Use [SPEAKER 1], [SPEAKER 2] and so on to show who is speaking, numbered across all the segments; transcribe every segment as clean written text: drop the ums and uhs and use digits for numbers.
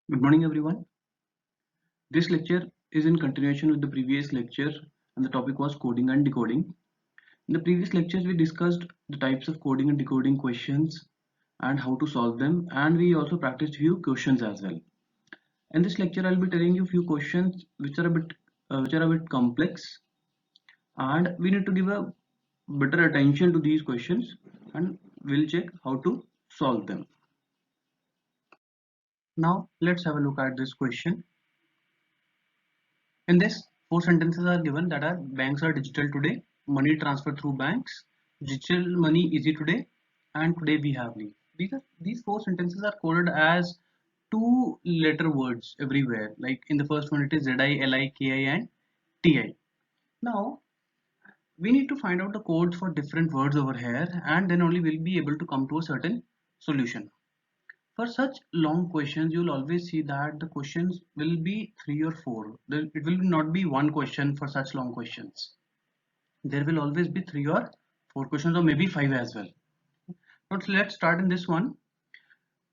[SPEAKER 1] Good morning, everyone. This lecture is in continuation with the previous lecture, and the topic was coding and decoding. In the previous lectures, we discussed the types of coding and decoding questions and how to solve them, and we also practiced few questions as well. In this lecture, I'll be telling you few questions which are a bit complex, and we need to give a better attention to these questions, and we'll check how to solve them. Now, let's have a look at this question. In this, four sentences are given that are banks are digital today, money transfer through banks, digital money easy today, and today we have leave. These four sentences are coded as two letter words everywhere. Like in the first one, it is ZI, LI, KI, and TI. Now we need to find out the codes for different words over here, and then only we'll be able to come to a certain solution. For such long questions, you'll always see that the questions will be three or four. It will not be one question for such long questions. There will always be three or four questions, or maybe five as well. But let's start in this one.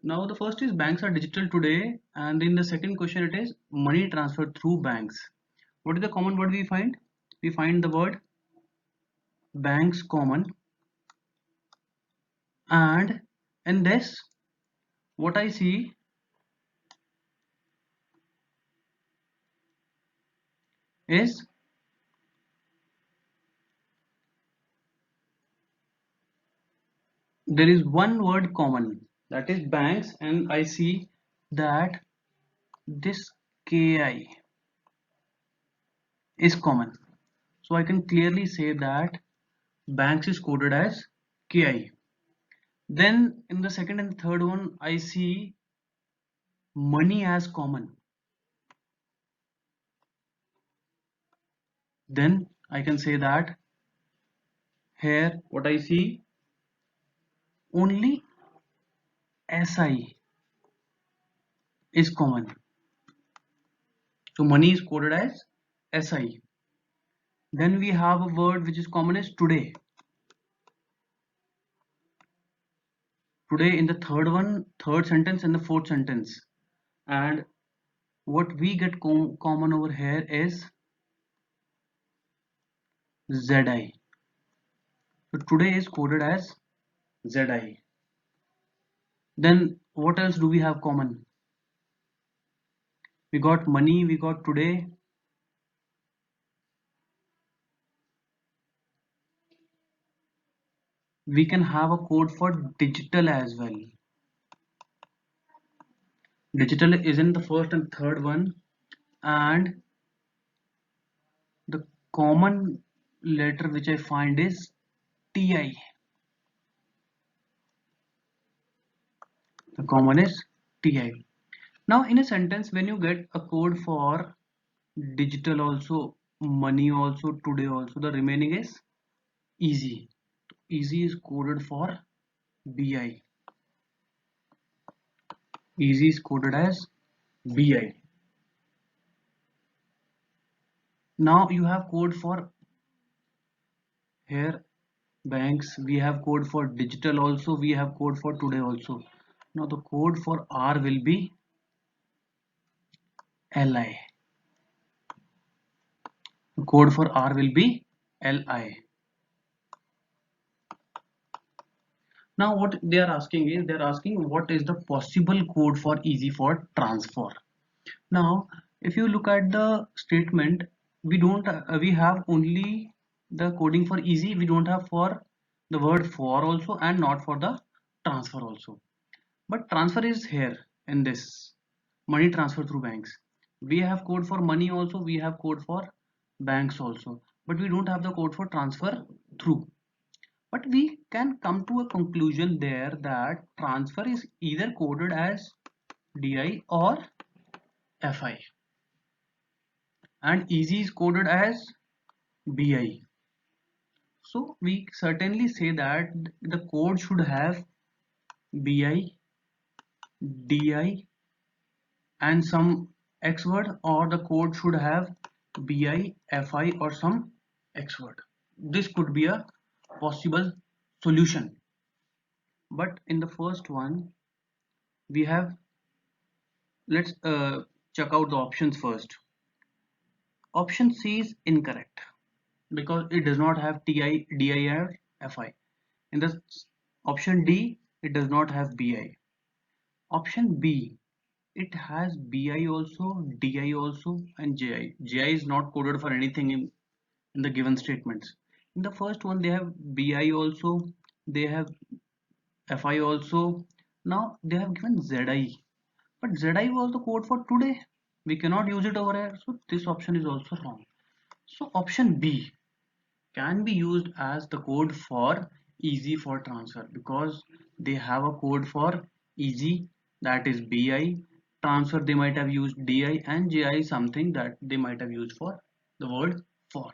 [SPEAKER 1] Now the first is banks are digital today, and in the second question it is money transferred through banks. What is the common word we find? We find the word banks common, and in this what I see is there is one word common, that is banks, and I see that this ki is common, so I can clearly say that banks is coded as ki. Then in the second and third one I see money as common, then I can say that here what I see, only si is common, so money is coded as si. Then we have a word which is common as today. Today in the third sentence and the fourth sentence, and what we get common over here is zi. So today is coded as zi. Then what else do we have common? We got money, we got today. We can have a code for digital as well. Digital is in the first and third one, and the common letter which I find is ti. The common is ti. Now in a sentence, when you get a code for digital also, money also, today also, the remaining is easy. Easy is coded for bi. Easy is coded as bi. Now you have code for here banks, we have code for digital also, we have code for today also. Now the code for r will be li. The code for r will be li. Now what they are asking is, they are asking what is the possible code for easy for transfer. Now if you look at the statement, we don't we have only the coding for easy, we don't have for the word for also, and not for the transfer also. But transfer is here in this money transfer through banks. We have code for money also, we have code for banks also, but we don't have the code for transfer through. But we can come to a conclusion there that transfer is either coded as di or fi, and easy is coded as bi. So we certainly say that the code should have bi, di, and some x word, or the code should have bi, fi, or some x word. This could be a possible solution. But in the first one, we have Let's check out the options first. Option C is incorrect because it does not have TI, DI or FI. In the option D, it does not have BI. Option B, it has BI also, DI also, and JI. JI is not coded for anything in the given statements. In the first one, they have BI also, they have FI also. Now they have given ZI, but ZI was the code for today. We cannot use it over here, so this option is also wrong. So option B can be used as the code for easy for transfer because they have a code for easy, that is BI. Transfer they might have used DI, and JI is something that they might have used for the word for.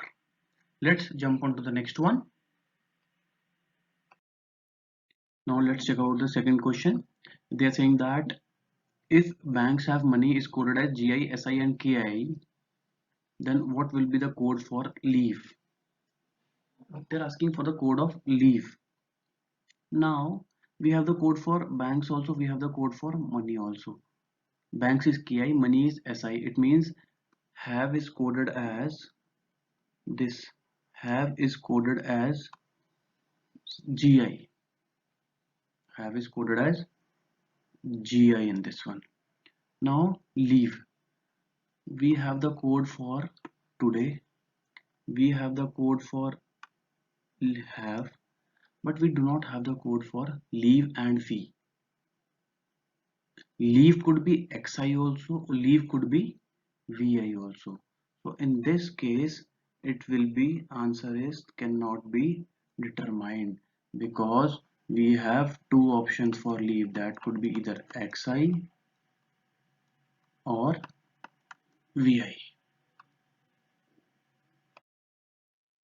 [SPEAKER 1] Let's jump on to the next one. Now let's check out the second question. They are saying that if banks have money is coded as GI, SI and KI, then what will be the code for leave? They're asking for the code of leave. Now we have the code for banks also, we have the code for money also. Banks is KI, money is SI. It means have is coded as this. Have is coded as GI. Have is coded as GI in this one. Now leave. We have the code for today. We have the code for have, but we do not have the code for leave and fee. Leave could be XI also, leave could be VI also. So in this case, it will be answer is cannot be determined because we have two options for leave, that could be either XI or VI.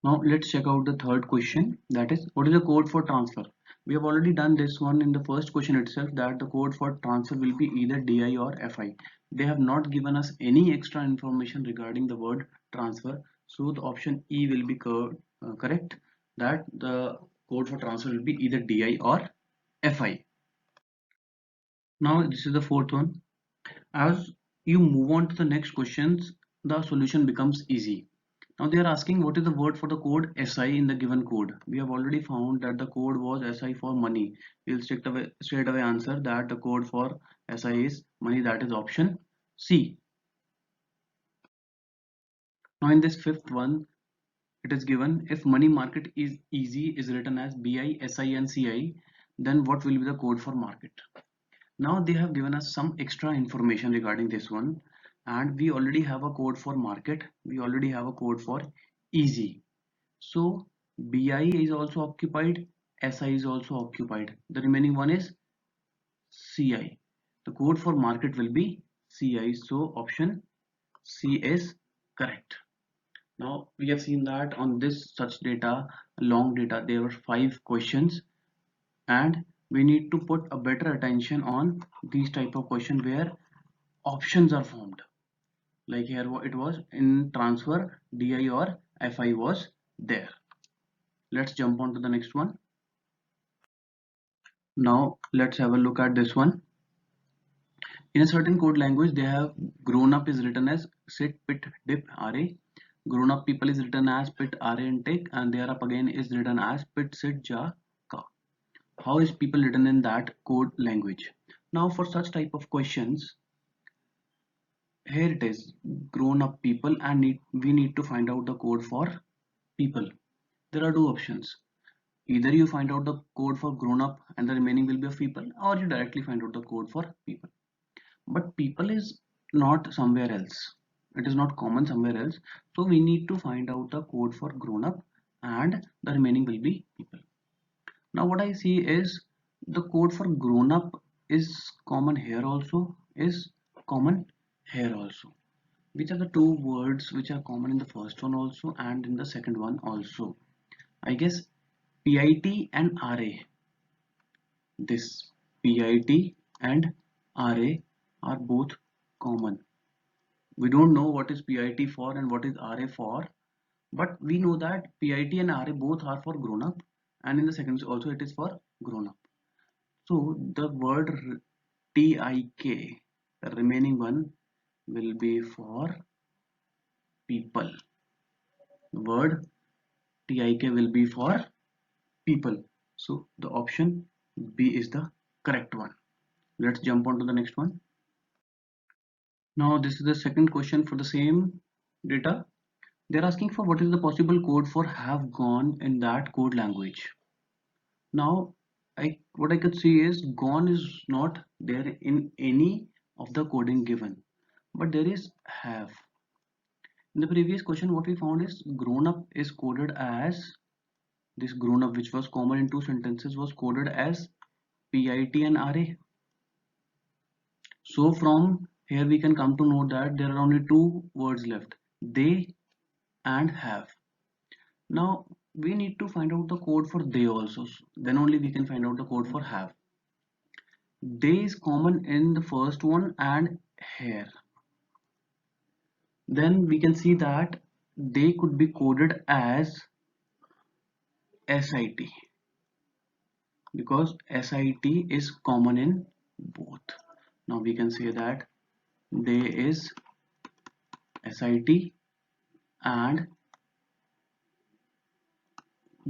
[SPEAKER 1] Now let's check out the third question, that is what is the code for transfer. We have already done this one in the first question itself, that the code for transfer will be either DI or FI. They have not given us any extra information regarding the word transfer, so the option E will be correct, that the code for transfer will be either DI or FI. Now this is the fourth one. As you move on to the next questions, the solution becomes easy. Now they are asking what is the word for the code SI in the given code. We have already found that the code was SI for money. We'll straight away answer that the code for SI is money, that is option C. Now in this fifth one, it is given if money market is easy is written as BI, SI and CI, then what will be the code for market? Now they have given us some extra information regarding this one, and we already have a code for market, we already have a code for easy. So BI is also occupied, SI is also occupied. The remaining one is CI. The code for market will be CI. So option C is correct. Now we have seen that on this such data, long data, there were 5 questions, and we need to put a better attention on these type of question where options are formed. Like here it was in transfer, DI or FI was there. Let's jump on to the next one. Now let's have a look at this one. In a certain code language, they have grown up is written as sit, pit, dip, array. Grown up people is written as pit, array, and take, and there up again is written as pit, sit, ja, ka. How is people written in that code language? Now for such type of questions, here it is grown up people, and we need to find out the code for people. There are two options. Either you find out the code for grown up and the remaining will be of people, or you directly find out the code for people. But people is not somewhere else. It is not common somewhere else. So we need to find out the code for grown up and the remaining will be people. Now what I see is the code for grown up is common here also, is common here also. Which are the two words which are common in the first one also and in the second one also? I guess PIT and RA. This PIT and RA are both common. We don't know what is PIT for and what is RA for, but we know that PIT and RA both are for grown up, and in the second also it is for grown up. So the word TIK, remaining one will be for people. The word tik will be for people. So the option B is the correct one. Let's jump on to the next one. Now this is the second question for the same data. They're asking for what is the possible code for have gone in that code language. Now what I could see is gone is not there in any of the coding given, but there is have. In the previous question what we found is grown up is coded as this grown up, which was common in two sentences, was coded as PIT and RA. So from here we can come to know that there are only two words left, they and have. Now we need to find out the code for they also, then only we can find out the code for have. They is common in the first one and here. Then we can see that they could be coded as SIT because SIT is common in both. Now we can say that they is SIT and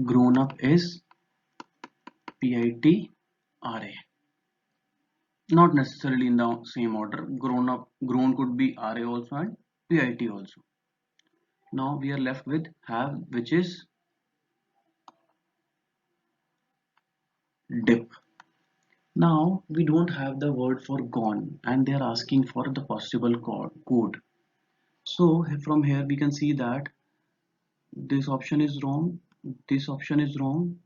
[SPEAKER 1] grown up is PIT RA. Not necessarily in the same order. Grown could be RA also and PIT also. Now we are left with have, which is dip. Now we don't have the word for gone and they are asking for the possible code. So from here we can see that this option is wrong, this option is wrong.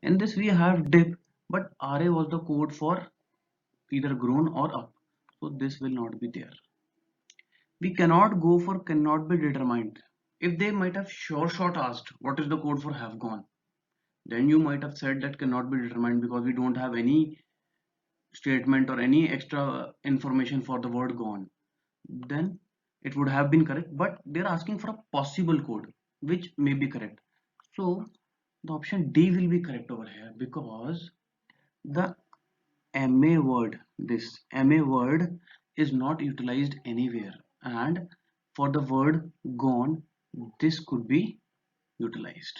[SPEAKER 1] In this we have dip, but RA was the code for either grown or up. So this will not be there. We cannot go for cannot be determined. If they might have short asked what is the code for have gone, then you might have said that cannot be determined because we don't have any statement or any extra information for the word gone. Then it would have been correct, but they're asking for a possible code which may be correct. So the option D will be correct over here because the MA word, this MA word is not utilized anywhere, and for the word gone this could be utilized.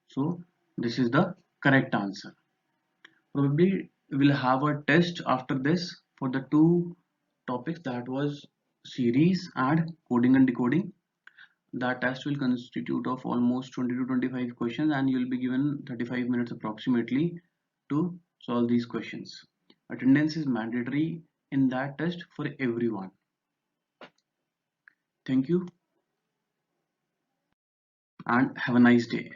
[SPEAKER 1] So this is the correct answer. Probably we'll have a test after this for the two topics, that was series and coding and decoding. That test will constitute of almost 20 to 25 questions and you'll be given 35 minutes approximately to solve these questions. Attendance is mandatory in that test for everyone. Thank you and have a nice day.